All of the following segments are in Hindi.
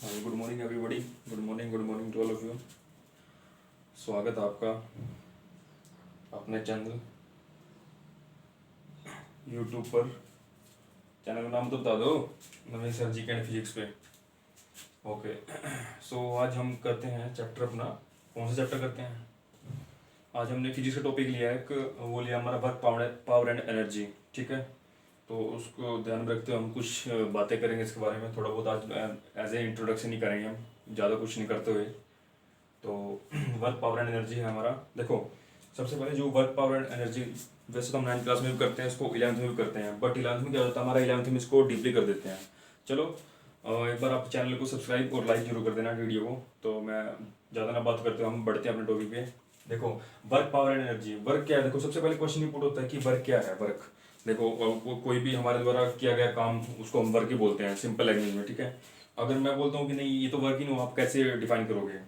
Good morning everybody. Good morning to all of you. स्वागत है आपका अपने चैनल यूट्यूब पर। चैनल का नाम तो बता दो, नवीन सर जी एंड फिजिक्स पे। ओके सो आज हम करते हैं चैप्टर अपना। कौन सा चैप्टर करते हैं? आज हमने फिजिक्स का टॉपिक लिया है, एक वो लिया हमारा वर्क पावर एंड एनर्जी। ठीक है, तो उसको ध्यान में रखते हुए हम कुछ बातें करेंगे इसके बारे में। थोड़ा बहुत आज एज ए इंट्रोडक्शन ही करेंगे हम, ज़्यादा कुछ नहीं करते हुए। तो वर्क पावर एंड एनर्जी है हमारा। देखो, सबसे पहले जो वर्क पावर एंड एनर्जी, वैसे तो हम 9th क्लास में भी करते हैं इसको, 11th में भी करते हैं, बट 11th में क्या होता है हमारा, 11th में इसको डीपली कर देते हैं। चलो एक बार आप चैनल को सब्सक्राइब और लाइक जरूर कर देना वीडियो को। तो मैं ज़्यादा ना बात करते हुए हम बढ़ते हैं अपने टॉपिक पे। देखो, work power and energy, work क्या है? देखो, सबसे पहले क्वेश्चन ये पुट होता है कि वर्क क्या है। वर्क देखो, कोई भी हमारे द्वारा किया गया काम, उसको हम वर्क ही बोलते हैं सिंपल लैंग्वेज में। ठीक है, अगर मैं बोलता हूँ कि नहीं ये तो वर्क ही नहीं, आप कैसे डिफाइन करोगे?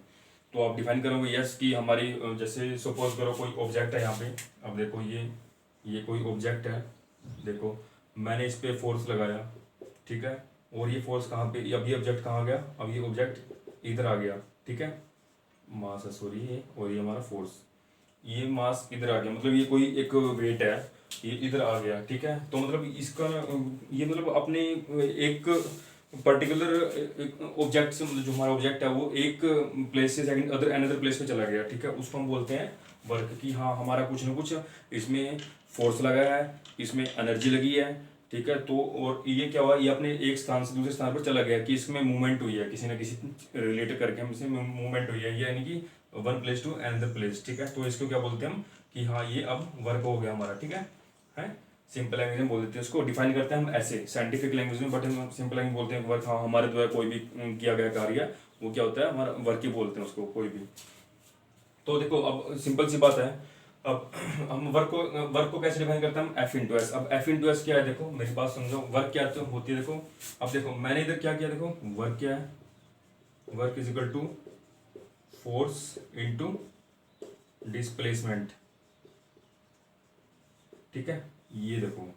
तो आप डिफाइन करोगे यस कि हमारी जैसे सपोज करो कोई ऑब्जेक्ट है यहाँ पे। अब देखो ये कोई ऑब्जेक्ट है। देखो, मैंने इस पे फोर्स लगाया, ठीक है, और ये फोर्स कहाँ पे, अब ये ऑब्जेक्ट कहाँ गया? अब ये ऑब्जेक्ट इधर आ गया। ठीक है, मास है सॉरी ये, और ये हमारा फोर्स, ये मास इधर आ गया, मतलब ये कोई एक वेट है, ये इधर आ गया। ठीक है, तो मतलब इसका ये मतलब अपने एक पर्टिकुलर ऑब्जेक्ट से, मतलब जो हमारा ऑब्जेक्ट है वो एक प्लेस से सेकंड अनदर प्लेस में चला गया। ठीक है, उसको हम बोलते हैं वर्क। की हाँ, हमारा कुछ ना कुछ इसमें फोर्स लगाया है, इसमें एनर्जी लगी है। ठीक है, तो और ये क्या हुआ, ये अपने एक स्थान से दूसरे स्थान पर चला गया, कि इसमें मूवमेंट हुई है, किसी ना किसी रिलेटेड करके हम इसमें मूवमेंट हुई है, यानी कि one place to another place. ठीक है, तो इसको क्या बोलते हैं हम कि हाँ ये अब वर्क हो गया हमारा। ठीक है, सिंपल लैंग्वेज में बोल देते हैं, उसको डिफाइन करते हैं हम ऐसे साइंटिफिक लैंग्वेज में, बट हम सिंपल लैंग्वेज बोलते हैं वर्क। हाँ, हमारे द्वारा कोई भी किया गया कार्य वो क्या होता है, हमारा वर्क ही बोलते हैं उसको, कोई भी। तो देखो, अब सिंपल सी बात है, अब हम वर्क को कैसे डिफाइन करते हैं हम? F into S. अब एफ इंटू एस क्या है? देखो मेरी बात समझो, वर्क क्या तो होती है। देखो, अब देखो मैंने इधर क्या किया, देखो वर्क क्या है, work is equal to force into displacement. ठीक है, ये देखो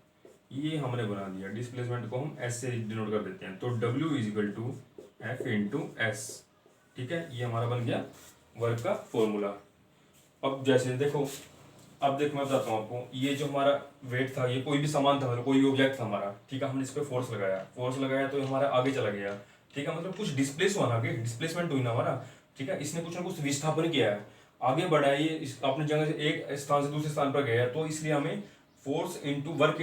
ये हमने बना दिया, डिस्प्लेसमेंट को हम एस से डिनोट कर देते हैं, तो W is equal to F into S. ठीक है, ये हमारा बन गया वर्क का फॉर्मूला। अब जैसे देखो, अब देखो मैं बताता हूँ आपको, ये जो हमारा वेट था, ये कोई भी सामान था, मतलब कोई भी ऑब्जेक्ट था हमारा। ठीक है, हमने इस पर फोर्स लगाया तो हमारा आगे चला गया। ठीक है, मतलब कुछ डिस्प्लेस हुआ ना, आगे डिस्प्लेसमेंट हुई ना हमारा। ठीक है, इसने कुछ ना कुछ विस्थापन किया है, आगे बढ़ा है, ये अपनी जगह से एक स्थान से दूसरे स्थान पर गया है, तो इसलिए हमें फोर्स इंटू वर्क,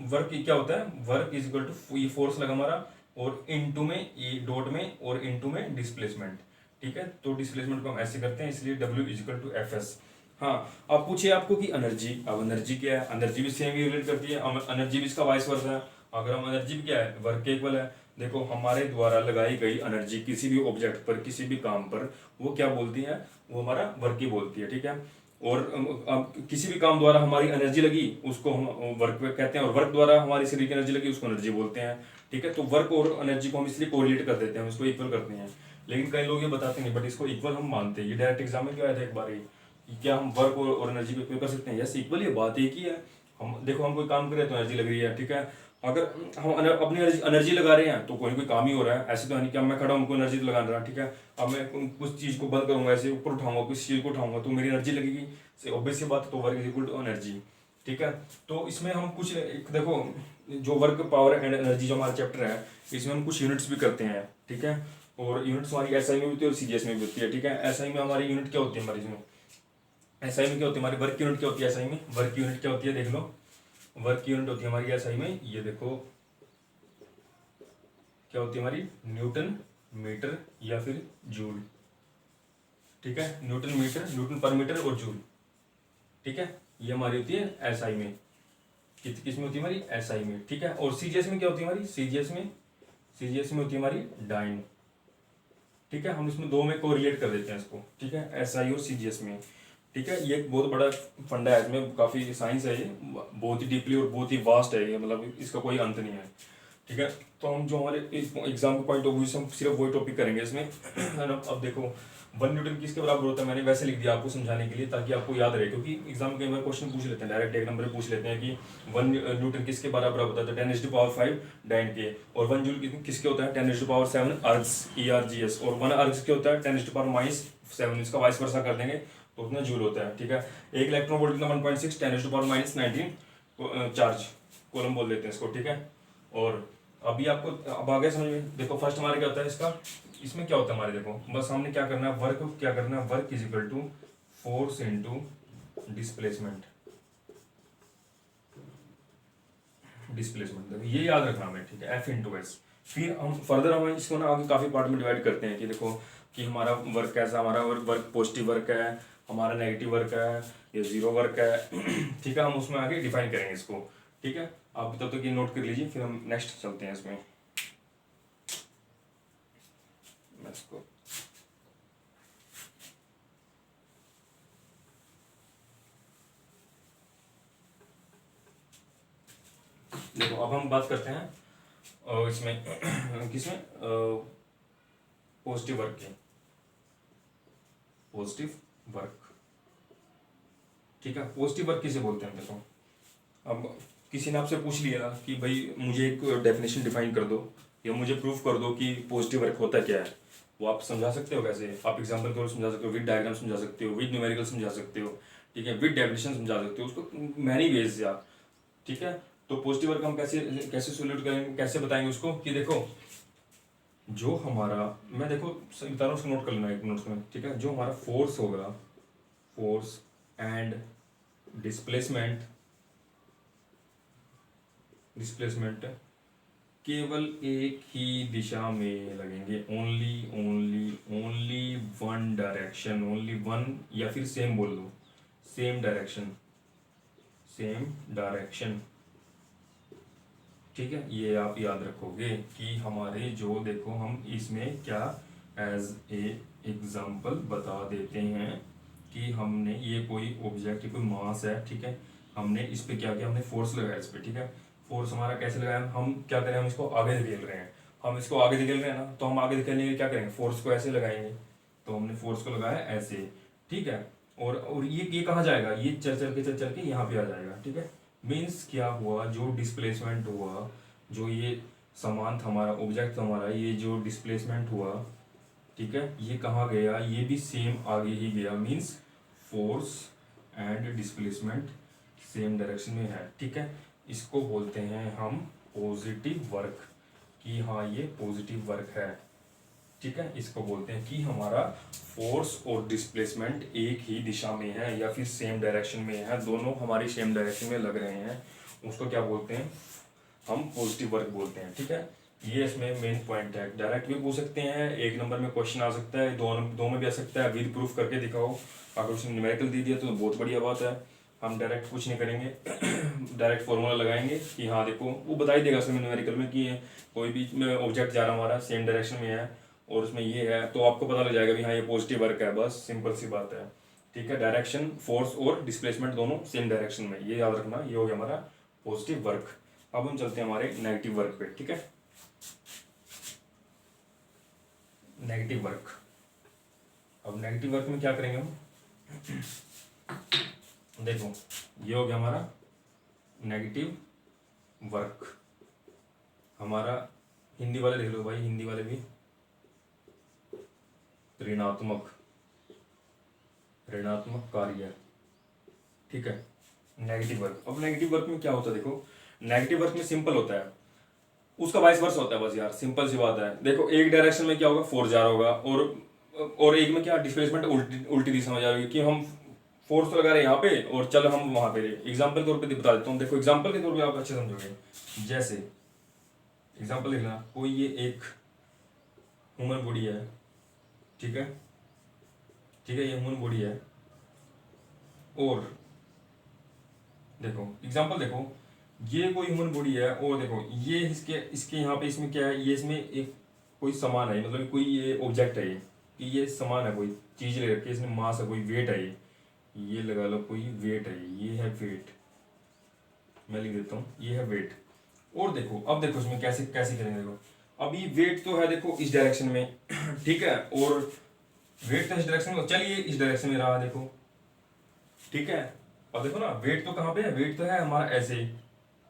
वर्क क्या होता है, वर्क इज इक्वल टू, ये फोर्स लगा हमारा, और इंटू में ये डॉट में, और इंटू में डिस्प्लेसमेंट। ठीक है, तो डिस्प्लेसमेंट को हम ऐसे करते हैं, इसलिए W is equal to F S. हाँ, अब पूछिए आपको कि एनर्जी, अब एनर्जी क्या है? एनर्जी भी सेम ही रिलेट करती है, एनर्जी भी इसका वाइस वर्सा है। अगर हम एनर्जी भी क्या है, वर्क के इक्वल है। देखो, हमारे द्वारा लगाई गई एनर्जी किसी भी ऑब्जेक्ट पर, किसी भी काम पर, वो क्या बोलती है, वो हमारा वर्क ही बोलती है। ठीक है, और किसी भी काम द्वारा हमारी एनर्जी लगी उसको हम वर्क कहते हैं, और वर्क द्वारा हमारी शरीर की एनर्जी लगी उसको एनर्जी बोलते हैं। ठीक है, तो वर्क और एनर्जी को हम इसलिए कोरिलेट कर देते हैं, उसको इक्वल करते हैं। लेकिन कई लोग ये बताते नहीं, बट इसको इक्वल हम मानते हैं। ये डायरेक्ट एग्जाम में क्या आया था एक बार ही, कि क्या हम वर्क और एनर्जी को इक्वल कर सकते हैं? यस, इक्वल, ये बात एक ही है। हम देखो, हम कोई काम कर रहे हैं तो एनर्जी लग रही है। ठीक है, अगर हम अपनी एनर्जी लगा रहे हैं तो कोई ना कोई काम ही हो रहा है, ऐसे तो है नहीं कि अब मैं खड़ा हूँ, हमको एनर्जी तो लगा रहा है। ठीक है, अब मैं कुछ चीज़ को बंद करूंगा, ऐसे ऊपर उठाऊंगा, किसी चीज़ को उठाऊंगा तो मेरी एनर्जी लगेगी, से ऑब्वियस सी बात है, तो work is equal to energy. ठीक है, तो इसमें हम कुछ एक देखो, जो वर्क पावर एंड एनर्जी जो हमारा चैप्टर है, इसमें हम कुछ यूनिट्स भी करते हैं। ठीक है, और यूनिट्स हमारी एसआई में भी होती है और सीजीएस में भी होती है। ठीक है, एसआई में हमारी यूनिट क्या होती है, हमारी इसमें एसआई में क्या होती है, हमारी वर्क यूनिट क्या होती है, एसआई में वर्क यूनिट क्या होती है, देख लो, वर्क यूनिट होती है हमारी एसआई में, ये देखो क्या होती है हमारी, न्यूटन मीटर या फिर जूल। ठीक है, न्यूटन मीटर, न्यूटन पर मीटर और जूल। ठीक है, ये हमारी होती है एसआई में, किस में होती है हमारी, एसआई में। ठीक है, और सीजीएस में क्या होती है हमारी, सीजीएस में होती है हमारी डाइन। ठीक है, हम इसमें दो में कोरिलेट कर देते हैं इसको। ठीक है, एसआई और सीजीएस में। ठीक है, ये एक बहुत बड़ा फंडा है, इसमें काफ़ी साइंस है, ये बहुत ही डीपली और बहुत ही वास्ट है ये, मतलब इसका कोई अंत नहीं है। ठीक है। तो हम जो हमारे एग्जाम के पॉइंट ऑफ व्यू से हम सिर्फ वही टॉपिक करेंगे इसमें है ना। अब देखो 1 न्यूटन किसके बराबर होता है, मैंने वैसे लिख दिया आपको समझाने के लिए ताकि आपको याद रहे, क्योंकि एग्जाम के अंदर क्वेश्चन पूछ लेते हैं, डायरेक्ट एक नंबर पूछ लेते हैं कि 1 न्यूटन किसके बराबर होता है, तो 10⁵ डाइन के। और 1 जूल किसके होता है, 10⁻7 अर्ग्स ERGS। और 1 अर्ग किसके होता है, 10⁻⁻7। इसका वाइस वर्सा कर देंगे तो उतना जूल होता है। ठीक है। एक इलेक्ट्रॉन वोल्ट कितना 1.6 10⁻⁻19 चार्ज कोलम बोल देते हैं इसको। ठीक है। और अभी आपको अब आगे समझ में, देखो फर्स्ट हमारे क्या होता है इसका, इसमें क्या होता है हमारे, देखो बस हमने क्या करना है, वर्क क्या करना है, work is equal to force into displacement. Displacement ये याद रखना हमें, ठीक है, F/S। फिर हम फर्दर हम इसको ना आगे काफी पार्ट में डिवाइड करते हैं कि देखो कि हमारा वर्क कैसा, हमारा वर्क पॉजिटिव वर्क है, हमारा नेगेटिव वर्क है, या जीरो वर्क है। ठीक है। हम उसमें आगे डिफाइन करेंगे इसको। ठीक है। आप तब तक ये नोट कर लीजिए, फिर हम नेक्स्ट चलते हैं इसमें। इसको देखो अब हम बात करते हैं इसमें किसमें, पॉजिटिव वर्क के, पॉजिटिव वर्क। ठीक है। पॉजिटिव वर्क किसे बोलते हैं, देखो अब किसी ने आपसे पूछ लिया कि भाई मुझे एक डेफिनेशन डिफाइन कर दो या मुझे प्रूफ कर दो कि पॉजिटिव वर्क होता क्या है, वो आप समझा सकते हो कैसे, आप एग्जांपल के तौर समझा सकते हो, विद डायग्राम समझा सकते हो, विद न्यूमेरिकल समझा सकते हो। ठीक है। विद डेफिनेशन समझा सकते हो उसको, मैनी वेज या। ठीक है। तो पॉजिटिव वर्क हम कैसे कैसे सोल्यूट करेंगे, कैसे बताएंगे उसको, कि देखो जो हमारा, मैं देखो बता रहा हूँ उसको नोट कर लेना एक नोट्स में। ठीक है। जो हमारा फोर्स होगा, फोर्स एंड डिस्प्लेसमेंट, डिस्प्लेसमेंट केवल एक ही दिशा में लगेंगे, only only only one direction, only one, या फिर सेम बोल दो, सेम डायरेक्शन, सेम डायरेक्शन। ठीक है। ये आप याद रखोगे कि हमारे जो, देखो हम इसमें क्या एज ए एग्जाम्पल बता देते हैं कि हमने ये कोई ऑब्जेक्ट, कोई मास है, ठीक है, हमने इस पे क्या किया, हमने फोर्स लगाया इस पे। ठीक है। फोर्स हमारा कैसे लगाया, हम क्या करें, हम इसको आगे धकेल रहे हैं, हम इसको आगे धकेल रहे हैं ना, तो हम आगे धकेलने के लिए क्या करेंगे, फोर्स को ऐसे लगाएंगे। तो हमने फोर्स को लगाया ऐसे। ठीक है। और ये कहाँ जाएगा, ये चल चल के यहाँ पे आ जाएगा। ठीक है। मीन्स क्या हुआ, जो डिस्प्लेसमेंट हुआ, जो ये सामान था हमारा, ऑब्जेक्ट था हमारा, ये जो डिस्प्लेसमेंट हुआ, ठीक है, ये कहाँ गया, ये भी सेम आगे ही गया। Means force and displacement same direction में है। ठीक है। इसको बोलते हैं हम पॉजिटिव वर्क, कि हाँ ये पॉजिटिव वर्क है। ठीक है। इसको बोलते हैं कि हमारा फोर्स और डिस्प्लेसमेंट एक ही दिशा में है या फिर सेम डायरेक्शन में है, दोनों हमारी सेम डायरेक्शन में लग रहे हैं, उसको क्या बोलते हैं, हम पॉजिटिव वर्क बोलते हैं। ठीक है। ये इसमें मेन पॉइंट है। डायरेक्ट भी पूछ सकते हैं, एक नंबर में क्वेश्चन आ सकता है, दो में भी आ सकता है, विद प्रूफ करके दिखाओ। अगर उसने न्यूमेरिकल दे दिया तो बहुत बढ़िया बात है, हम डायरेक्ट कुछ नहीं करेंगे। डायरेक्ट फॉर्मूला लगाएंगे कि हाँ देखो, वो बता ही देगा उसमें न्यूमेरिकल में कि कोई भी ऑब्जेक्ट जा रहा हमारा सेम डायरेक्शन में है और उसमें ये है, तो आपको पता लग जाएगा कि हाँ ये पॉजिटिव वर्क है, बस सिंपल सी बात है। ठीक है। डायरेक्शन, फोर्स और डिस्प्लेसमेंट दोनों सेम डायरेक्शन में, ये याद रखना, ये हो गया हमारा पॉजिटिव वर्क। अब हम चलते हैं हमारे नेगेटिव वर्क पे। ठीक है। नेगेटिव वर्क, अब नेगेटिव वर्क में क्या करेंगे हम, देखो ये हो गया हमारा नेगेटिव वर्क। हमारा हिंदी वाले लिख लो भाई, हिंदी वाले भी, ऋणात्मक, ऋणात्मक कार्य। ठीक है। नेगेटिव वर्क, अब नेगेटिव वर्क में क्या होता है, देखो नेगेटिव वर्क में सिंपल होता है, उसका वाइस वर्स होता है, बस यार सिंपल सी बात है। देखो एक डायरेक्शन में क्या होगा, फोर्स जा रहा होगा, और एक में क्या डिस्प्लेसमेंट उल्टी उल्टी दिशा में जा रही है, कि हम फोर्स तो लगा रहे हैं यहाँ पे और चल हम वहां पे। एग्जाम्पल के तौर पे बता देता हूँ, देखो एग्जाम्पल के तौर पे आप अच्छे समझोगे। जैसे एग्जाम्पल लिखना, कोई ये एक ह्यूमन बॉडी है, ठीक है, ठीक है, ये ह्यूमन बॉडी है, और देखो एग्जाम्पल, देखो ये कोई ह्यूमन बॉडी है, और देखो ये इसके इसके यहाँ पे इसमें क्या है, ये इसमें एक कोई सामान है, मतलब कोई ये ऑब्जेक्ट है, ये कि ये सामान है, कोई चीज ले रखी है, इसमें मास है, कोई वेट है, ये लगा लो कोई वेट है, ये है वेट, मैं लिख देता हूँ, ये है वेट। और देखो अब देखो इसमें कैसे कैसे करेंगे। देखो अभी वेट तो है देखो इस डायरेक्शन में ठीक है, और वेट तो इस डायरेक्शन में, चलिए इस डायरेक्शन में रहा देखो ठीक है। अब देखो ना वेट तो कहाँ पे है, वेट तो है हमारा ऐसे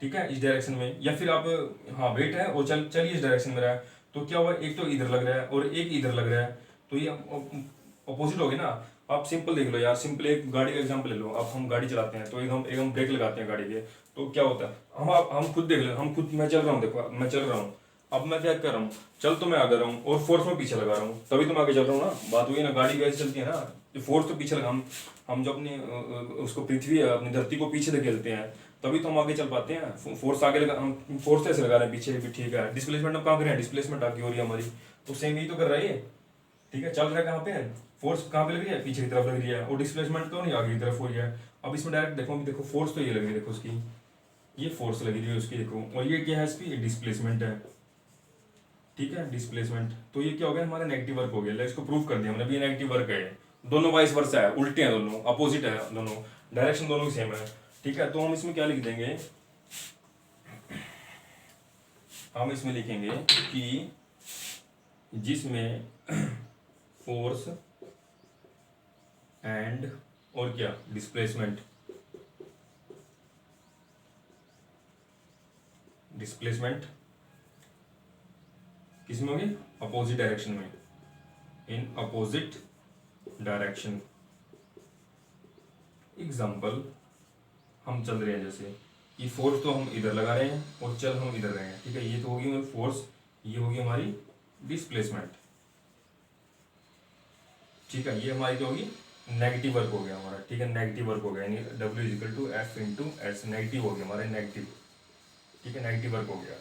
ठीक है इस डायरेक्शन में, या फिर आप हाँ वेट है और चलिए इस डायरेक्शन में रहा है, तो क्या हुआ एक तो इधर लग रहा है और एक इधर लग रहा है, तो ये अपोजिट हो गई ना। आप सिंपल देख लो यार, सिंपल एक गाड़ी का एग्जांपल ले लो। अब हम गाड़ी चलाते हैं तो एक हम ब्रेक लगाते हैं गाड़ी के, तो क्या होता है हम खुद देख लो, हम खुद, मैं चल रहा हूँ देखो मैं चल रहा हूँ, अब मैं क्या कर रहा हूँ, चल तो मैं आगे रहा हूँ और फोर्स में पीछे लगा रहा हूँ, तभी तो मैं आगे चल रहा हूँ ना। बात वही ना, गाड़ी कैसे चलती है ना, जो फोर्स तो पीछे लगा, हम जो अपनी उसको पृथ्वी अपनी धरती को पीछे धकेलते हैं, तभी तो हम आगे चल पाते हैं। फोर्स आगे लगा, हम फोर्स ऐसे लगा रहे हैं पीछे भी ठीक है। डिस्प्लेसमेंट हम कहाँ कर रहे हैं, डिस्प्लेसमेंट आगे हो रही है हमारी, तो सेम यही तो कर रहा है ये ठीक है। चल रहा है कहाँ पे है, फोर्स कहाँ पे लग रही है, पीछे की तरफ लग रही है, और डिस्प्लेसमेंट तो नहीं आगे की तरफ हो रही है। अब इसमें डायरेक्ट देखो, अभी देखो फोर्स तो ये लग रही है, देखो उसकी ये फोर्स लगी हुई है उसकी देखो, और ये क्या है इसकी डिस्प्लेसमेंट है ठीक है, डिस्प्लेसमेंट। तो ये क्या हो गया हमारा नेगेटिव वर्क हो गया, इसको प्रूव कर दिया हमने भी नेगेटिव वर्क है। दोनों वाइस वर्सा है, उल्टे हैं दोनों, अपोजिट है दोनों, डायरेक्शन दोनों की सेम है ठीक है। तो हम इसमें क्या लिख देंगे, हम इसमें लिखेंगे कि जिसमें फोर्स एंड और क्या डिस्प्लेसमेंट, डिस्प्लेसमेंट किसमें होगी, अपोजिट डायरेक्शन में, इन अपोजिट डायरेक्शन। एग्जाम्पल हम चल रहे हैं, जैसे ये फोर्स तो हम इधर लगा रहे हैं और चल हम इधर रहे हैं ठीक है, ये तो होगी हमारी फोर्स, ये होगी हमारी डिस्प्लेसमेंट ठीक है। ये हमारी क्या होगी, नेगेटिव वर्क हो गया हमारा ठीक है, नेगेटिव वर्क हो गया, यानी W is equal to F into S, negative हो गया हमारा, नेगेटिव ठीक है, नेगेटिव वर्क हो गया।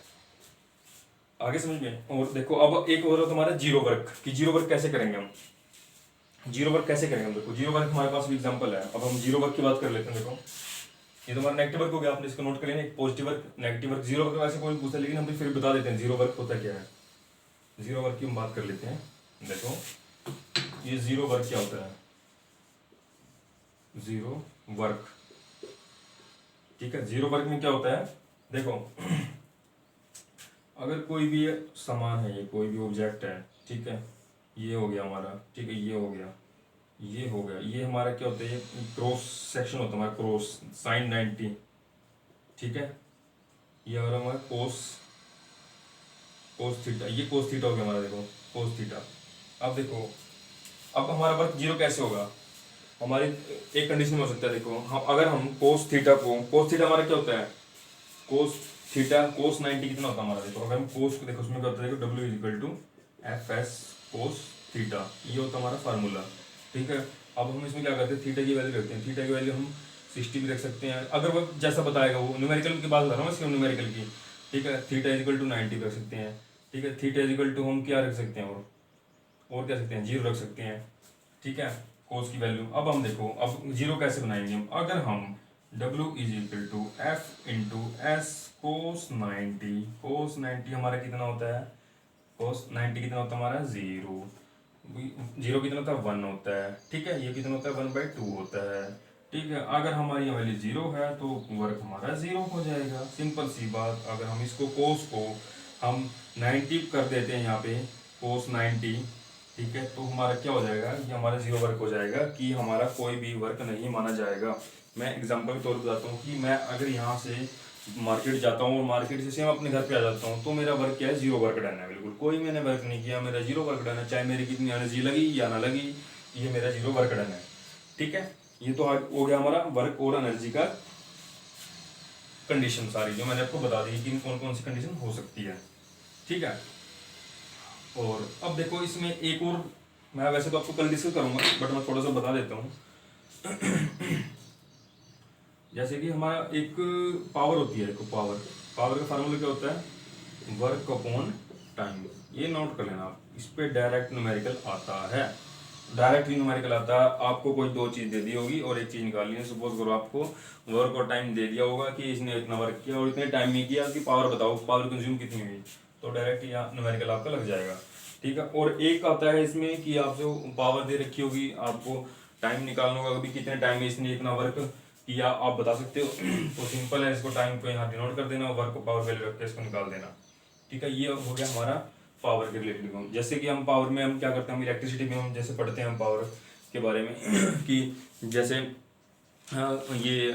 आगे समझ में। और देखो अब एक और तुम्हारा जीरो वर्क, कि जीरो वर्क कैसे करेंगे हम, जीरो वर्क कैसे करेंगे हम। देखो जीरो वर्क हमारे पास भी एग्जांपल है, अब हम जीरो वर्क की बात कर लेते हैं। देखो ये तुम्हारा नेगेटिव वर्क हो गया, आपने इसको नोट कर लेना, एक positive work negative work. Zero work वैसे कोई पूछता है, लेकिन हम भी फिर बता देते हैं जीरो वर्क होता क्या है। जीरो वर्क की हम बात कर लेते हैं। देखो ये जीरो वर्क क्या होता है, जीरो वर्क ठीक है। जीरो वर्क में क्या होता है, देखो अगर कोई भी सामान है, ये कोई भी ऑब्जेक्ट है ठीक है, ये हो गया हमारा ठीक है, ये हो गया, ये हो गया, ये हमारा क्या होता है, ये क्रॉस सेक्शन होता है हमारा, क्रॉस साइन 90 ठीक है। ये और हमारा कोस कोस थीटा, ये कोस थीटा हो गया हमारा, देखो कोस थीटा। अब देखो अब हमारा वर्क जीरो कैसे होगा, हमारी एक कंडीशन में हो सकता है। देखो हम अगर हम कोस थीटा को, कोस थीटा हमारा क्या होता है, कोस थीटा कोस 90 कितना होता है हमारा। देखो अगर हम कोस को देखो, उसमें क्या होता है, देखो W is equal to F S cos theta, ये होता है हमारा फार्मूला ठीक है। अब हम इसमें क्या करते हैं, थीटा की वैल्यू रखते हैं, थीटा की वैल्यू हम 60 भी रख सकते हैं, अगर वो जैसा बताएगा वो, न्यूमेरिकल की बात कर रहा हूँ मैं, न्यूमेरिकल की ठीक है। थीटा इजिकल टू 90 रख सकते हैं ठीक है। थीटा इजिकल टू हम क्या रख सकते हैं, और क्या सकते हैं, जीरो रख सकते हैं ठीक है, कोस की वैल्यू। अब हम देखो अब जीरो कैसे बनाएंगे हम, अगर हम W is equal to F into S cos 90, cos 90 हमारा कितना होता है, कोस 90 कितना होता है हमारा, जीरो, जीरो कितना होता है, 1 होता है ठीक है। ये कितना होता है, 1/2 होता है ठीक है। अगर हमारी वैल्यू जीरो है तो वर्क हमारा जीरो हो जाएगा, सिंपल सी बात। अगर हम इसको कोस को हम 90 कर देते हैं यहाँ पे, कोस 90 ठीक है, तो हमारा क्या हो जाएगा, ये हमारा जीरो वर्क हो जाएगा, कि हमारा कोई भी वर्क नहीं माना जाएगा। मैं एग्जांपल के तौर पर बताता हूँ कि मैं अगर यहाँ से मार्केट जाता हूँ और मार्केट से सेम अपने घर पे आ जाता हूँ, तो मेरा वर्क क्या है, जीरो वर्क डन है, बिल्कुल कोई मैंने वर्क नहीं किया, मेरा जीरो वर्क डन है, चाहे मेरी कितनी एनर्जी लगी या ना लगी, ये मेरा जीरो वर्क डन है ठीक है। ये तो हो गया हमारा वर्क और एनर्जी का कंडीशन सारी, जो मैंने आपको बता दी कि कौन कौन सी कंडीशन हो सकती है ठीक है। और अब देखो इसमें एक और, मैं वैसे तो आपको कल डिस्कस करूंगा, बट मैं थोड़ा सा बता देता हूँ। जैसे कि हमारा एक पावर होती है, देखो पावर, पावर का फार्मूला क्या होता है, वर्क अपॉन टाइम। ये नोट कर लेना आप, इस पे डायरेक्ट न्यूमेरिकल आता है, डायरेक्टली न्यूमेरिकल आता है। आपको कोई दो चीज दे दी होगी और एक चीज निकालनी है, सपोज करो आपको वर्क और टाइम दे दिया होगा कि इसने इतना वर्क किया और इतने टाइम में किया, कि पावर बताओ, पावर कंज्यूम कितनी हुई, तो डायरेक्ट यहाँ न्यूमेरिकल आपका लग जाएगा ठीक है। और एक आता है इसमें कि आपसे पावर दे रखी होगी, आपको टाइम निकालना होगा कि कितने टाइम में इसने इतना वर्क कि आप बता सकते हो तो सिंपल है, इसको टाइम को यहाँ डिनोट कर देना, वर्क को पावर वैल्यू रख के इसको निकाल देना। ठीक है, ये हो गया हमारा पावर के रिलेटेड। जैसे कि हम पावर में हम क्या करते हैं, हम इलेक्ट्रिसिटी में हम जैसे पढ़ते हैं हम पावर के बारे में कि जैसे ये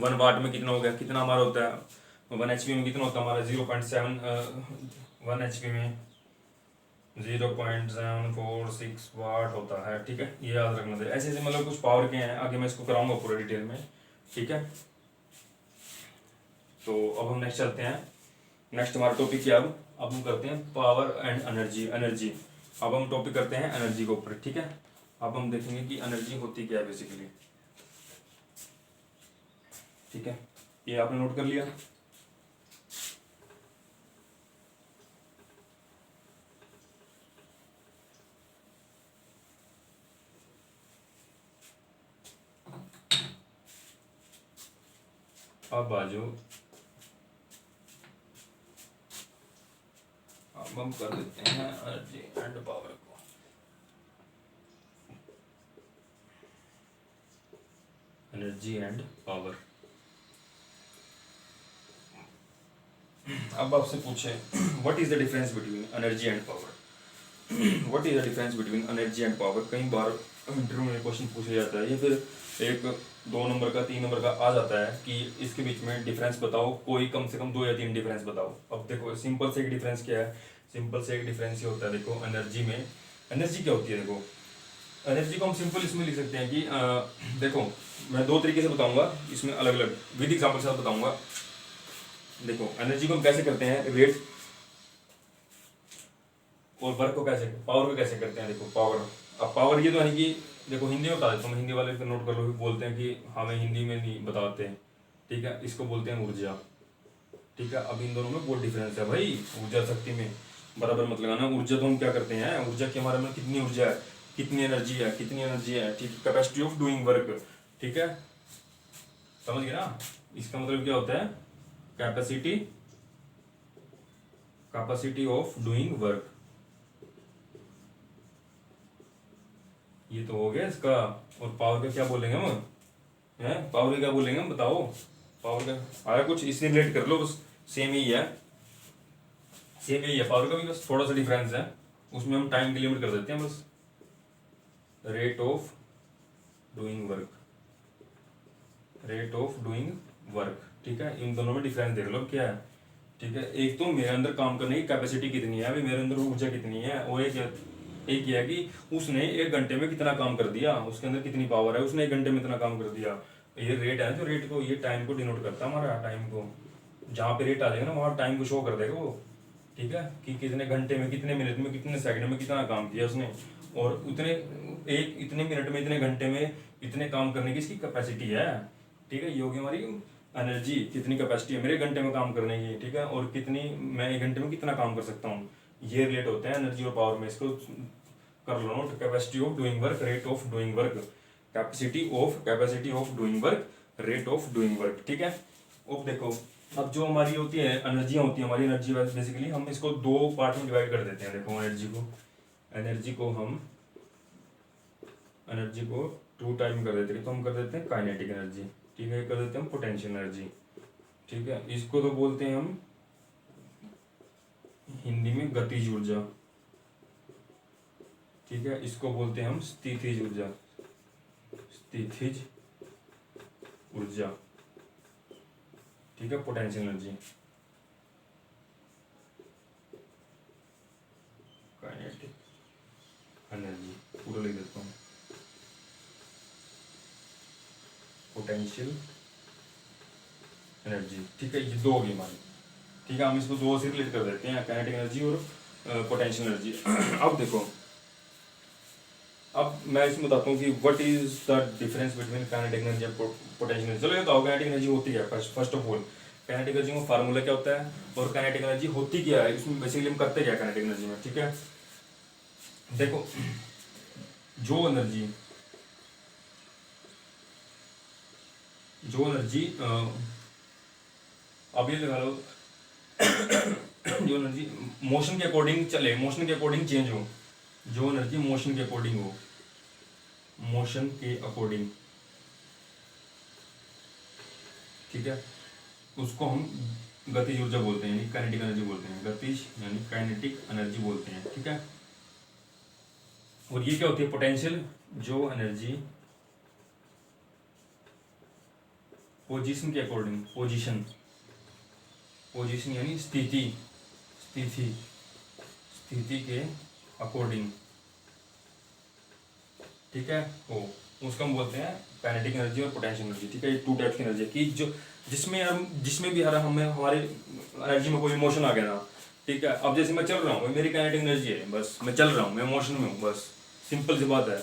1 वाट में कितना हो गया, कितना हमारा होता है 1 HP में कितना होता है हमारा 0.7 1 HP में 0.746 वाट होता है। ठीक है, ये याद रखना चाहिए। ऐसे ऐसे मतलब कुछ पावर के हैं, आगे मैं इसको कराऊंगा पूरा डिटेल में। ठीक है, तो अब हम नेक्स्ट चलते हैं। नेक्स्ट हमारा टॉपिक क्या, अब हम करते हैं पावर एंड एनर्जी। एनर्जी अब हम टॉपिक करते हैं एनर्जी के ऊपर। ठीक है, अब हम देखेंगे कि एनर्जी होती क्या है बेसिकली। ठीक है, ये आपने नोट कर लिया। अब बाजू अब हम कर देते हैं एनर्जी एंड पावर को। एनर्जी एंड पावर, अब आपसे पूछे what is the difference between energy and power. What is the difference between energy and power, कई बार इंटरव्यू में क्वेश्चन पूछा जाता है, या फिर एक 2 नंबर का 3 नंबर का आ जाता है कि इसके बीच में डिफरेंस बताओ, कोई कम से कम 2 या 3 डिफरेंस बताओ। अब देखो सिंपल से एक डिफरेंस क्या है, सिंपल से एक डिफरेंस ये होता है। देखो एनर्जी में, एनर्जी क्या होती है, देखो एनर्जी को हम सिंपल इसमें लिख सकते हैं कि देखो मैं 2 तरीके से बताऊंगा, इसमें अलग अलग विद एग्जाम्पल के साथ बताऊंगा। देखो एनर्जी को हम कैसे करते हैं, रेट, और वर्क को कैसे, पावर को कैसे करते हैं। देखो पावर, अब पावर ये तो है कि देखो हिंदी में बता देता हूँ, हिंदी वाले को नोट कर लो, बोलते हैं कि हमें हिंदी में नहीं बताते हैं। ठीक है, इसको बोलते हैं ऊर्जा। ठीक है, अब इन दोनों में बहुत डिफरेंस है भाई, ऊर्जा शक्ति में बराबर मत लगाना। ऊर्जा तो हम क्या करते हैं, ऊर्जा के हमारे में कितनी ऊर्जा है, कितनी एनर्जी है, कितनी एनर्जी है। ठीक है, कैपेसिटी ऑफ डूइंग वर्क। ठीक है, समझ गए ना, इसका मतलब क्या होता है, capacity, capacity of doing work. ये तो हो गया इसका। और पावर का क्या बोलेंगे हम, हैं पावर का क्या बोलेंगे हम, बताओ पावर का आया कुछ, इससे रिलेट कर लो, बस सेम ही है, सेम ही है। पावर का भी बस थोड़ा सा डिफरेंस है, उसमें हम टाइम की लिमिट कर देते हैं बस, rate of doing work, rate of doing work. ठीक है, इन दोनों में डिफरेंस देख लो क्या है। ठीक है, एक तो मेरे अंदर काम करने की कैपेसिटी कितनी है, अभी मेरे अंदर ऊर्जा कितनी है, और एक ये है कि उसने 1 घंटे में कितना काम कर दिया, उसके अंदर कितनी पावर है, उसने 1 घंटे में इतना काम कर दिया। ये रेट है, जो रेट को, ये टाइम को डिनोट करता है, हमारा टाइम को, जहाँ पे रेट आ जाएगा ना वहाँ टाइम को शो कर देगा वो। ठीक है, कि कितने घंटे में, कितने मिनट में, कितने सेकंड में कितना काम किया उसने, और इतने मिनट में, इतने घंटे में इतने काम करने की इसकी कैपेसिटी है। ठीक है, ये होगी हमारी एनर्जी, कितनी कैपेसिटी है मेरे घंटे में काम करने की। ठीक है, और कितनी, मैं 1 घंटे में कितना काम कर सकता हूँ, ये रिलेट होते हैं एनर्जी और पावर में। इसको कर लो note, capacity of doing work, rate of doing work, capacity of doing work, rate of doing work. ठीक है, अब देखो, अब जो हमारी होती है एनर्जियाँ होती है, हमारी एनर्जी बेसिकली हम इसको 2 पार्ट में डिवाइड कर देते हैं। देखो एनर्जी को 2 टाइप में कर देते हैं। तो हम कर देते हैं काइनेटिक एनर्जी, ठीक है, कर देते हैं पोटेंशियल एनर्जी। ठीक है, इसको तो बोलते हैं हम हिंदी में गतिज ऊर्जा। ठीक है, इसको बोलते हैं हम स्थितिज ऊर्जा, स्थितिज ऊर्जा। ठीक है, पोटेंशियल एनर्जी, काइनेटिक एनर्जी पूरा लिख देता हूँ, पोटेंशियल एनर्जी। ठीक है, ये 2 होगी हमारी। ठीक है, हम इसको 2 से रिलेट कर देते हैं, काइनेटिक एनर्जी और पोटेंशियल एनर्जी। अब देखो, अब मैं इसमें बताता हूँ कि what is the difference between kinetic energy और पोटेंशियल एनर्जी। चलो ये बताओ काइनेटिक एनर्जी होती क्या है। First of all kinetic energy का फार्मूला क्या होता है, और काइनेटिक एनर्जी होती क्या है, इसमें बेसिकली हम करते क्या काइनेटिक एनर्जी में। ठीक है, देखो जो एनर्जी अब ये लगा लो जो एनर्जी मोशन के अकॉर्डिंग चले, मोशन के अकॉर्डिंग चेंज हो, जो एनर्जी मोशन के अकॉर्डिंग हो, मोशन के अकॉर्डिंग ठीक है, उसको हम गतिज ऊर्जा बोलते हैं, यानी काइनेटिक एनर्जी बोलते हैं, गतिज यानी काइनेटिक एनर्जी बोलते हैं। ठीक है, और ये क्या होती है, पोटेंशियल, जो एनर्जी पोजीशन के अकॉर्डिंग, पोजीशन, पोजीशन यानी स्थिति, स्थिति, स्थिति के अकॉर्डिंग, ठीक है, वो उसको हम बोलते हैं काइनेटिक एनर्जी और पोटेंशियल एनर्जी। ठीक है, ये टू टाइप्स की एनर्जी की जो जिसमें भी हमें हमारे एनर्जी में कोई मोशन आ गया ना, ठीक है, अब जैसे मैं चल रहा हूँ, मेरी काइनेटिक एनर्जी है, बस मैं चल रहा हूँ, मैं मोशन में हूँ, बस सिंपल सी बात है।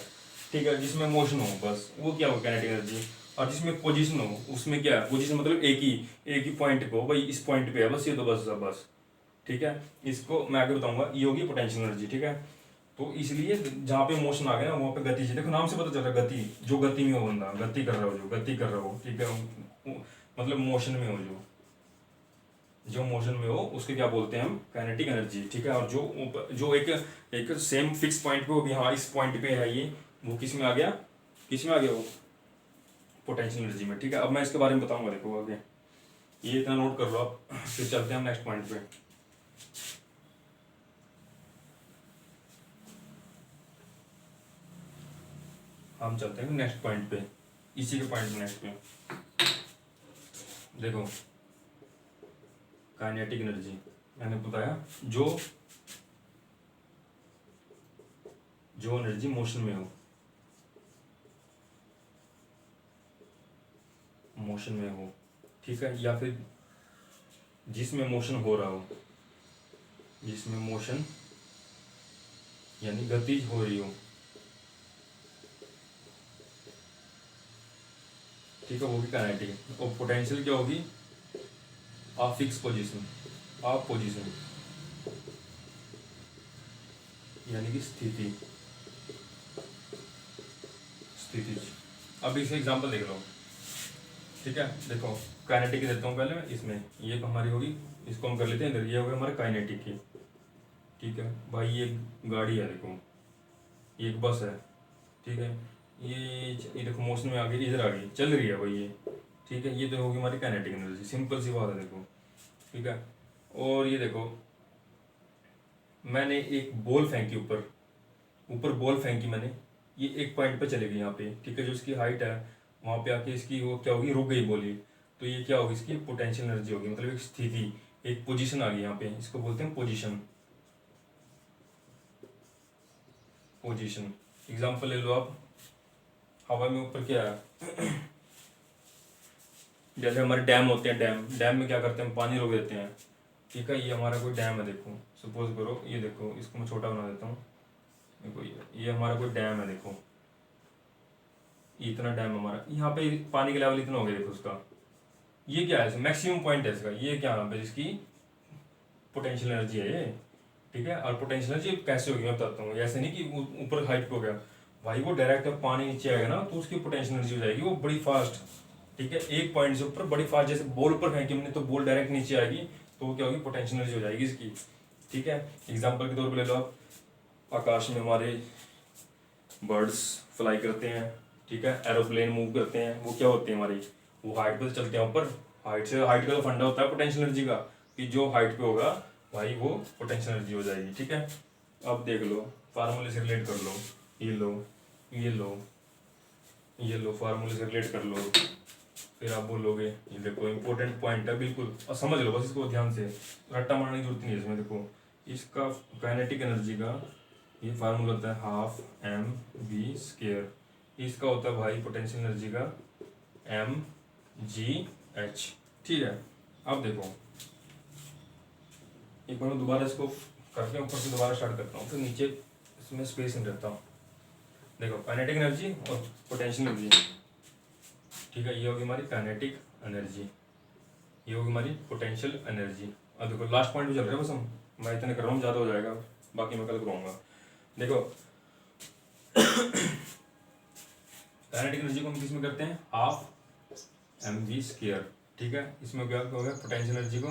ठीक है, जिसमें मोशन हो बस वो क्या हो, काइनेटिक एनर्जी। और जिसमें पोजीशन हो उसमें क्या है, पोजीशन मतलब एक ही पॉइंट को, भाई इस पॉइंट पे है बस, ये तो बस। ठीक है, इसको मैं आगे बताऊंगा, ये होगी पोटेंशियल एनर्जी। ठीक है, तो इसलिए जहाँ पे मोशन आ गया ना वहाँ पे गति, देखो नाम से पता चल रहा है गति, जो गति में हो बंदा, गति कर रहा हो, जो गति कर रहा हो, ठीक है, मतलब मोशन में हो, जो मोशन में हो उसके क्या बोलते हैं हम, काइनेटिक एनर्जी। ठीक है, और जो एक सेम फिक्स पॉइंट पे हो भी, हाँ इस पॉइंट पे है ये, वो किस में आ गया, वो पोटेंशियल एनर्जी में। ठीक है, अब मैं इसके बारे में बताऊंगा, देखो आगे, ये इतना नोट कर लो आप, फिर चलते हैं हम नेक्स्ट पॉइंट पे। हम चलते हैं नेक्स्ट पॉइंट पे, इसी के पॉइंट नेक्स्ट पे। देखो काइनेटिक एनर्जी मैंने बताया, जो एनर्जी मोशन में हो, ठीक है, या फिर जिसमें मोशन हो रहा हो, जिसमें मोशन यानी गतिज हो रही हो, ठीक है, वो भी काइनेटिक। और पोटेंशियल क्या होगी, आ फिक्स पोजीशन, यानी कि स्थिति। अब इसे एग्जांपल देख लो। ठीक है, देखो काइनेटिक देता हूँ पहले मैं, इसमें ये हमारी होगी, इसको हम कर लेते हैं इधर, ये होगा हमारा काइनेटिक की। ठीक है भाई, ये गाड़ी है, देखो ये एक बस है, ठीक है, ये देखो मोशन में आ गई, इधर आ गई, चल रही है भाई ये। ठीक है, ये तो होगी हमारी काइनेटिक एनर्जी, सिंपल सी बात है, देखो। ठीक है, और ये देखो मैंने एक बॉल फेंकी, ऊपर बॉल फेंकी मैंने, ये एक पॉइंट पे चले गई यहाँ पे, ठीक है, जो इसकी हाइट है वहाँ पे आके इसकी वो क्या होगी, रुक गई बॉल, तो ये क्या होगी, इसकी पोटेंशियल एनर्जी होगी, मतलब एक स्थिति, एक पोजीशन आ गई यहाँ पे, इसको बोलते हैं पोजीशन। एग्जांपल ले लो आप, हवा में ऊपर क्या है, जैसे हमारे डैम होते हैं, डैम में क्या करते हैं, पानी रोक देते हैं। ठीक है, ये हमारा कोई डैम है, देखो सपोज करो, ये देखो इसको मैं छोटा बना देता हूँ, देखो ये हमारा कोई डैम है, देखो इतना डैम हमारा, यहाँ पे पानी का लेवल इतना हो गया, देखो उसका, ये क्या है, मैक्सिमम पॉइंट है इसका, ये क्या है इसकी पोटेंशियल एनर्जी है ये। ठीक है, और पोटेंशियल एनर्जी कैसे होगी मैं बताता हूँ, ऐसे नहीं कि ऊपर हाइट पे हो गया भाई, वो डायरेक्ट पानी नीचे आएगा ना तो उसकी पोटेंशियल एनर्जी हो जाएगी वो बड़ी फास्ट। ठीक है, एक पॉइंट से ऊपर बड़ी फास्ट, जैसे बॉल ऊपर फेंकी हमने तो बॉल डायरेक्ट नीचे आएगी, तो वो क्या होगी, पोटेंशियल एनर्जी हो जाएगी इसकी। ठीक है, एग्जाम्पल के तौर पर ले लो आप, आकाश में हमारे बर्ड्स फ्लाई करते हैं, ठीक है, एरोप्लेन मूव करते हैं, वो क्या होते हैं हमारी, वो हाइट पे चलते हैं ऊपर, हाइट का तो फंडा होता है पोटेंशियल एनर्जी का, कि जो हाइट पे होगा भाई वो पोटेंशियल एनर्जी हो जाएगी। ठीक है, अब देख लो फार्मूले से रिलेट कर लो, ये लो फार्मूले से रिलेट कर लो, फिर आप बोलोगे, ये देखो इंपॉर्टेंट पॉइंट है बिल्कुल, और समझ लो बस इसको ध्यान से, रट्टा मारने की जरूरत नहीं है इसमें। देखो इसका काइनेटिक एनर्जी का ये फार्मूला होता है हाफ एम वी स्केयर, इसका होता है भाई पोटेंशियल एनर्जी का एम जी एच। ठीक है, अब देखो एक बार मैं दोबारा इसको करके ऊपर से दोबारा स्टार्ट करता हूँ, फिर नीचे इसमें स्पेस नहीं रहता हूँ। देखो काइनेटिक एनर्जी और पोटेंशियल एनर्जी, ठीक है, ये होगी हमारी काइनेटिक एनर्जी, ये होगी हमारी पोटेंशियल एनर्जी। अब देखो लास्ट पॉइंट पे चल रहे हैं बस हम, मैं इतने कर रहा हूँ, ज़्यादा हो जाएगा, बाकी मैं कल करूँगा। देखो काइनेटिक एनर्जी को हम किस में करते हैं, हाफ एम वी स्केयर। ठीक है, इसमें क्या हो गया, पोटेंशियल एनर्जी को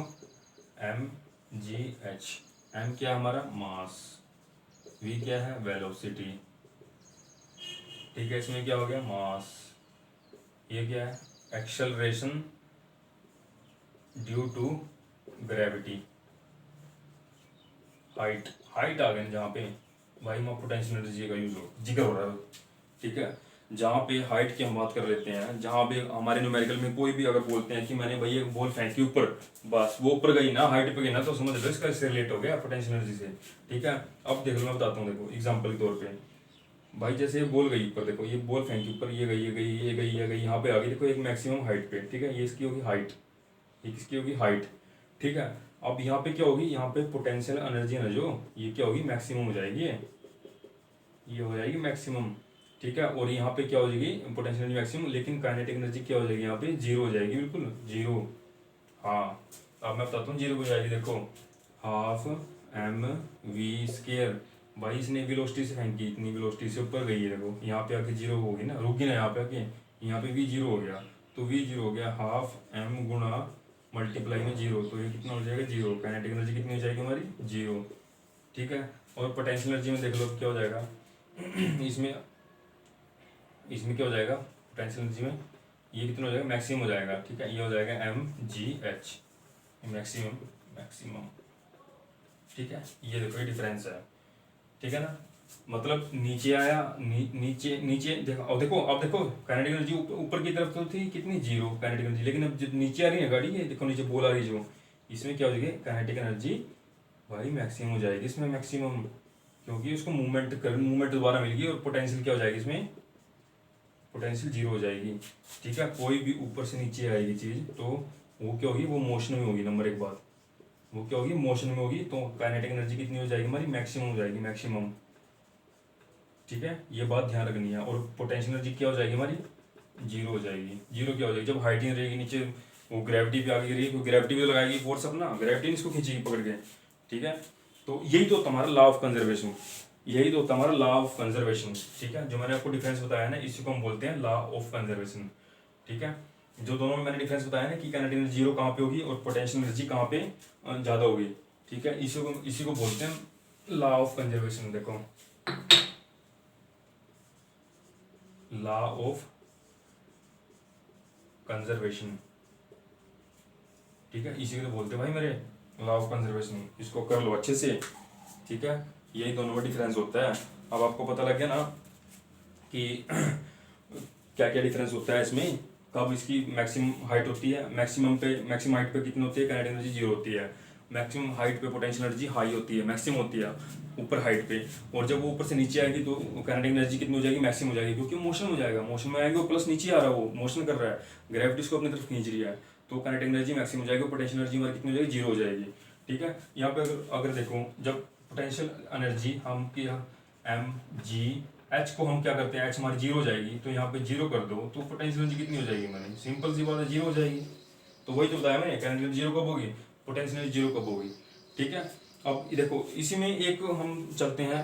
एम जी एच, एम क्या है हमारा मास, वी क्या है वेलोसिटी। ठीक है, इसमें क्या हो गया मास, ये क्या है acceleration, due to gravity. Height आ गई ना जहाँ पे, भाई वहाँ पोटेंशियल एनर्जी का यूज हो जिक्र हो रहा है, ठीक है। जहाँ पे हाइट की हम बात कर लेते हैं, जहाँ पे हमारे न्यूमेरिकल में कोई भी अगर बोलते हैं कि मैंने भाई एक बॉल फेंकी ऊपर, बस वो ऊपर गई ना, हाइट पे गई ना, तो समझ लो इसका इससे रिलेट हो गया पोटेंशियल एनर्जी से, ठीक है। अब देख लो मैं बताता हूँ, देखो एग्जाम्पल के तौर पे, भाई जैसे ये बॉल गई ऊपर, देखो ये बॉल फेंकी ऊपर, ये गई, ये गई, ये गई, ये गई, यहाँ पे आ गई, देखो एक मैक्सिमम हाइट पे, ठीक है। ये इसकी होगी हाइट, ये किसकी होगी हाइट, ठीक है। अब यहाँ पे क्या होगी, यहाँ पे पोटेंशियल एनर्जी ना जो, ये क्या होगी मैक्सिमम हो जाएगी, ये हो जाएगी मैक्सिमम, ठीक है। और यहाँ पे क्या हो जाएगी पोटेंशियल एनर्जी मैक्सिमम, लेकिन काइनेटिक एनर्जी क्या हो जाएगी यहाँ पे, जीरो हो जाएगी, बिल्कुल जीरो। हाँ, अब मैं बताता हूँ जीरो हो जाएगी, देखो हाफ एम वी स्केयर, भाई इसने वेलोसिटी से फेंकी, इतनी वेलोसिटी से ऊपर गई है, देखो यहाँ पे आके जीरो होगी ना, रुकी ना यहाँ पे आके, यहाँ पे वी जीरो हो गया, तो वी जीरो हो गया, हाफ एम गुणा मल्टीप्लाई में जीरो, तो ये कितना हो जाएगा जीरो। काइनेटिक एनर्जी कितनी हो जाएगी हमारी, जीरो, ठीक है। और पोटेंशियल एनर्जी में देख लो क्या हो जाएगा इसमें इसमें क्या हो जाएगा पोटेंशियल एनर्जी में, ये कितना हो जाएगा मैक्सिमम हो जाएगा, ठीक है। ये हो जाएगा M G H, maximum, maximum, ठीक है। ये देखो ये डिफरेंस है, ठीक है ना, मतलब नीचे आया, नीचे नीचे देखो, अब देखो, अब देखो काइनेटिक एनर्जी ऊपर की तरफ तो थी कितनी जीरो काइनेटिक एनर्जी, लेकिन अब जब नीचे आ रही है गाड़ी, ये देखो नीचे बोल आ रही है जो, इसमें क्या हो जाएगी काइनेटिक एनर्जी भाई मैक्सिमम हो जाएगी इसमें, मैक्सिमम, क्योंकि उसको मूवमेंट दोबारा मिलेगी, और पोटेंशियल क्या हो जाएगी इसमें, पोटेंशियल जीरो हो जाएगी, ठीक है। कोई भी ऊपर से नीचे आएगी चीज़ तो वो क्या होगी, वो मोशन में होगी, नंबर एक बात, वो क्या होगी मोशन में होगी, तो काइनेटिक एनर्जी कितनी हो जाएगी हमारी, मैक्सिमम हो जाएगी, मैक्सिमम, ठीक है। ये बात ध्यान रखनी है। और पोटेंशियल एनर्जी क्या हो जाएगी हमारी, जीरो हो जाएगी। जीरो क्या हो जाएगी, जब हाइट ही रहेगी नीचे, वो ग्रेविटी पे आगे रही, तो ग्रेविटी भी तो लगाएगी फोर्स अपना, ग्रेविटी इसको खींचेगी पकड़ के, ठीक है। तो यही तो तुम्हारा लॉ ऑफ कंजर्वेशन, यही तो तुम्हारा लॉ ऑफ कंजर्वेशन, ठीक है। जो मैंने आपको डिफरेंस बताया ना, इसी को हम बोलते हैं लॉ ऑफ कंजर्वेशन, ठीक है। जो दोनों में मैंने डिफरेंस बताया ना कि काइनेटिक एनर्जी जीरो कहाँ पे होगी और पोटेंशियल एनर्जी कहाँ पे ज़्यादा होगी, ठीक है। इसी को बोलते हैं लॉ ऑफ कंजर्वेशन। देखो लॉ ऑफ कंजर्वेशन, ठीक है, इसी को तो बोलते हैं भाई मेरे लॉ ऑफ कंजर्वेशन। इसको कर लो अच्छे से, ठीक है। यही दोनों में डिफरेंस होता है। अब आपको पता लग गया ना कि क्या क्या डिफरेंस होता है इसमें, कब इसकी मैक्सिमम हाइट होती है, मैक्सिमम हाइट पे कितनी होती है काइनेटिक एनर्जी, जीरो होती है। मैक्सिमम हाइट पे पोटेंशियल एनर्जी हाई होती है, मैक्सिमम होती है ऊपर हाइट पे, और जब वो ऊपर से नीचे आएगी तो काइनेटिक एनर्जी कितनी हो जाएगी, मैक्सिमम हो जाएगी, क्योंकि मोशन हो जाएगा, मोशन में आएगी, प्लस नीचे आ रहा है, वो मोशन कर रहा है, ग्रेविटी उसको अपनी तरफ खींच रही है, तो काइनेटिक एनर्जी मैक्सिमम हो जाएगी, पोटेंशियल एनर्जी हमारी कितनी हो जाएगी, जीरो हो जाएगी, ठीक है। यहाँ पे अगर देखो, जब पोटेंशियल एनर्जी हम की एम जी एच को हम क्या करते हैं, एच हमारी जीरो हो जाएगी, तो यहाँ पे जीरो कर दो, तो पोटेंशियल एनर्जी कितनी हो जाएगी हमारी, सिंपल सी बात है, जीरो हो जाएगी। तो वही तो बताया मैंने, काइनेटिक एनर्जी जीरो कब होगी, पोटेंशियल एनर्जी जीरो कब होगी, ठीक है। अब देखो इसी में एक हम चलते हैं,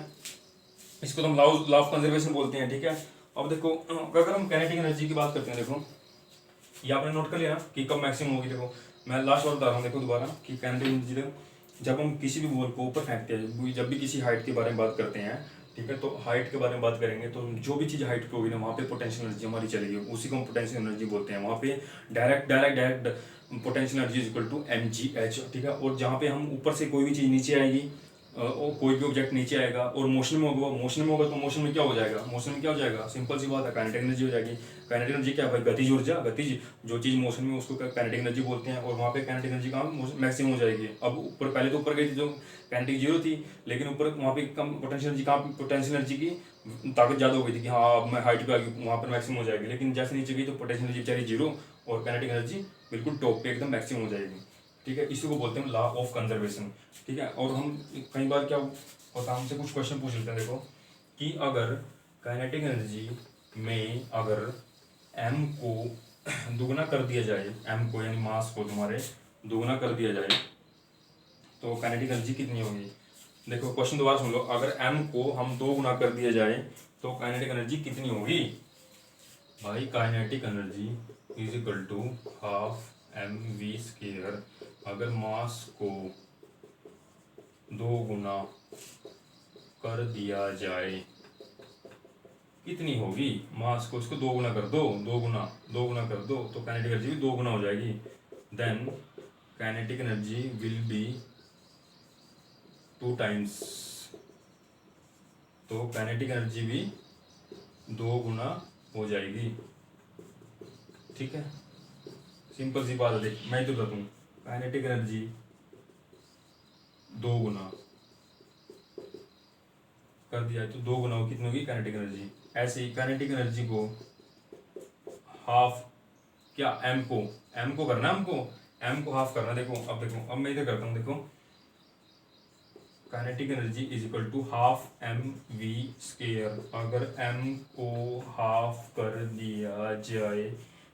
इसको तो हम लॉ ऑफ कंजर्वेशन बोलते हैं, ठीक है। अब देखो अगर हम काइनेटिक एनर्जी की बात करते हैं, देखो ये आपने नोट कर लिया ना कि कब मैक्सिमम होगी। देखो मैं लास्ट बार बता रहा हूँ, देखो दोबारा कि काइनेटिक एनर्जी जब हम किसी भी बॉल को ऊपर फेंकते हैं, जब भी किसी हाइट के बारे में बात करते हैं, ठीक है, तो हाइट के बारे में बात करेंगे, तो जो भी चीज़ हाइट पे होगी ना, वहाँ पे पोटेंशियल एनर्जी हमारी चलेगी, उसी को हम पोटेंशियल एनर्जी बोलते हैं। वहाँ पे direct potential energy is equal to M G H, ठीक है। और जहाँ पे हम ऊपर से कोई भी चीज़ नीचे आएगी, और कोई भी ऑब्जेक्ट नीचे आएगा और मोशन में होगा, तो मोशन में क्या हो जाएगा, मोशन में क्या हो जाएगा, सिंपल सी बात है, काइनेटिक एनर्जी हो जाएगी। काइनेटिक एनर्जी क्या है भाई, गतिज ऊर्जा, गतिज जो चीज़ मोशन में उसको काइनेटिक एनर्जी बोलते हैं, और वहाँ पे काइनेटिक एनर्जी कहाँ मैक्सिमम हो जाएगी। अब ऊपर पहले तो ऊपर गई थी जो काइनेटिक जीरो थी, लेकिन ऊपर वहाँ पे कम पोटेंशियल एनर्जी, कहाँ पोटेंशियल एनर्जी की ताकत ज़्यादा हो गई थी कि हाँ अब मैं हाइट पे आ गई, वहाँ पर मैक्सिमम हो जाएगी। लेकिन जैसे नीचे गई तो पोटेंशियल एनर्जी बेचारी जीरो, और काइनेटिक एनर्जी बिल्कुल टॉप पे एकदम मैक्सिमम हो जाएगी, ठीक है। इसी को बोलते हैं लॉ ऑफ कंजर्वेशन, ठीक है। और हम कई बार क्या होता है, हमसे कुछ क्वेश्चन पूछ लेते हैं, देखो कि अगर काइनेटिक एनर्जी में अगर m को दुगना कर दिया जाए, m को यानी मास को तुम्हारे दुगना कर दिया जाए, तो काइनेटिक एनर्जी कितनी होगी। देखो क्वेश्चन दोबारा सुन लो, अगर m को हम 2 गुना कर दिया जाए तो काइनेटिक एनर्जी कितनी होगी। भाई kinetic energy is equal to half M V square, अगर मास को 2 गुना कर दिया जाए कितनी होगी, मास को इसको 2 गुना कर दो, 2 गुना कर दो, तो काइनेटिक एनर्जी भी 2 गुना हो जाएगी। Then kinetic energy will be 2 times, तो काइनेटिक एनर्जी भी 2 गुना हो जाएगी। ठीक है, सिंपल सी बात है। देख मैं तो बताता हूँ, काइनेटिक एनर्जी 2 गुना कर दिया तो 2 गुना हो कितनी होगी काइनेटिक एनर्जी। ऐसे ही काइनेटिक एनर्जी को हाफ, क्या एम को करना है, एम को हाफ करना है। देखो अब देखो, अब मैं इधर करता हूँ। देखो kinetic energy is equal to half M V square. अगर एम को हाफ कर दिया जाए,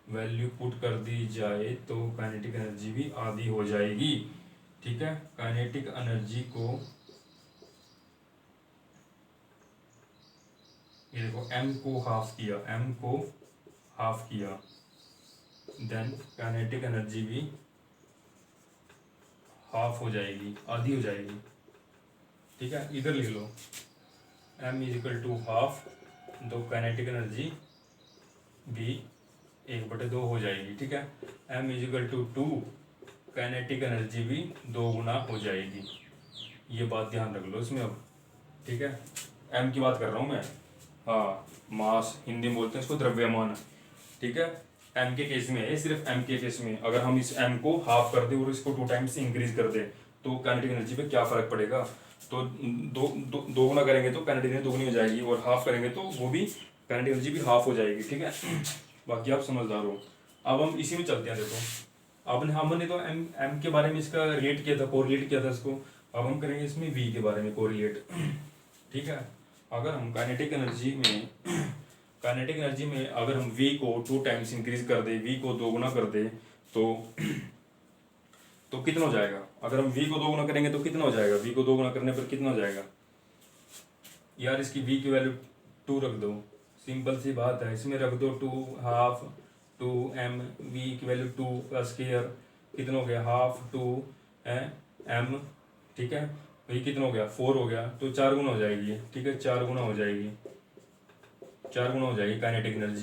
वैल्यू पुट कर दी जाए, तो काइनेटिक एनर्जी भी आधी हो जाएगी। ठीक है, काइनेटिक एनर्जी को ये देखो एम को हाफ किया, एम को हाफ किया, देन काइनेटिक एनर्जी भी हाफ हो जाएगी, आधी हो जाएगी। ठीक है, इधर लिख लो m is equal to half, तो काइनेटिक एनर्जी भी 1/2 हो जाएगी। ठीक है, m is equal to 2, kinetic energy भी 2 गुना हो जाएगी। ये बात ध्यान रख लो इसमें अब। ठीक है, m की बात कर रहा हूँ मैं। हाँ, मास हिंदी में बोलते हैं इसको द्रव्यमान। ठीक है, m के केस में है, सिर्फ m के केस में अगर हम इस m को हाफ कर दें और इसको 2 टाइम्स इंक्रीज कर दें, तो काइनेटिक एनर्जी पे क्या फर्क पड़ेगा। तो दो गुना करेंगे तो काइनेटिक एनर्जी 2 गुनी हो जाएगी, और हाफ करेंगे तो वो भी काइनेटिक एनर्जी भी हाफ हो जाएगी। ठीक है, बाकी आप समझदार हो। अब हम इसी में चलते हैं। देखो अब हमने तो m के बारे में इसका रिलेट किया था, कोरिलेट किया था इसको। अब हम करेंगे इसमें v के बारे में कोरिलेट। ठीक है, अगर हम काइनेटिक एनर्जी में अगर हम v को 2 टाइम्स इंक्रीज कर दे, v को 2 गुना कर दे, तो कितना हो जाएगा। अगर हम v को 2 गुना करेंगे तो कितना हो जाएगा, v को 2 गुना करने पर कितना हो जाएगा यार। इसकी v की वैल्यू 2 रख दो, सिंपल सी बात है। इसमें रख दो 2 हाफ 2m, v की वैल्यू 2 का स्केयर कितना हो गया, हाफ 2m। ठीक है, ये कितना हो गया, 4 हो गया, तो 4 गुना हो जाएगी। ठीक है, 4 गुना हो जाएगी, 4 गुना हो जाएगी काइनेटिक एनर्जी।